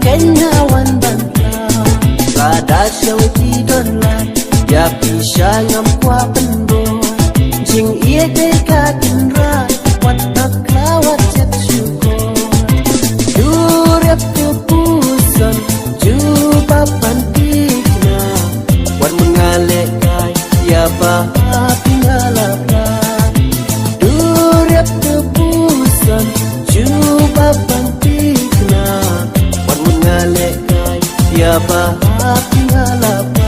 kenya wan banta lada syau ti don la ya pisha ngam kwa pendo jing ie de ka kinra wat naklawat jet syuko durep tu pusan juba pantikna wan mengalekai ya bah pingalapa durep tu pusan juba pantikna wan mengalekai ya bah pingalapa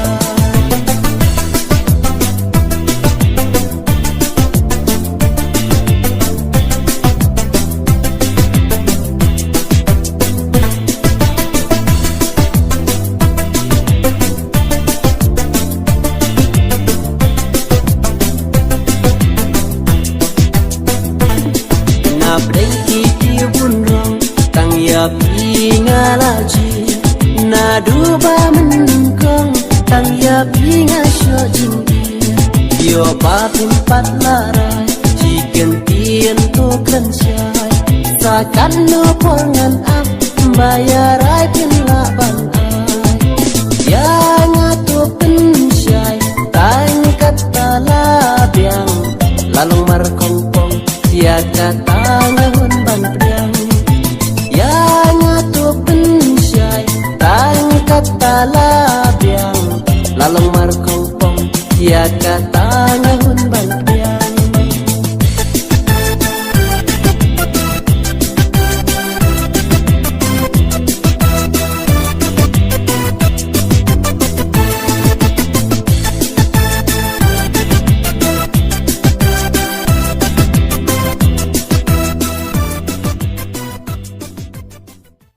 ngalaji na duba menungkong tang ya pinga syojing yo patin pat larai jigen tien to kensyai sakan no pongan am bayarai pin laban ai ya ngatu pensyai tang kata labiang lalong markongpong ya kata ngahun ban priang ya ngatu pensyai tang kata labiang lalong markongpong ya kata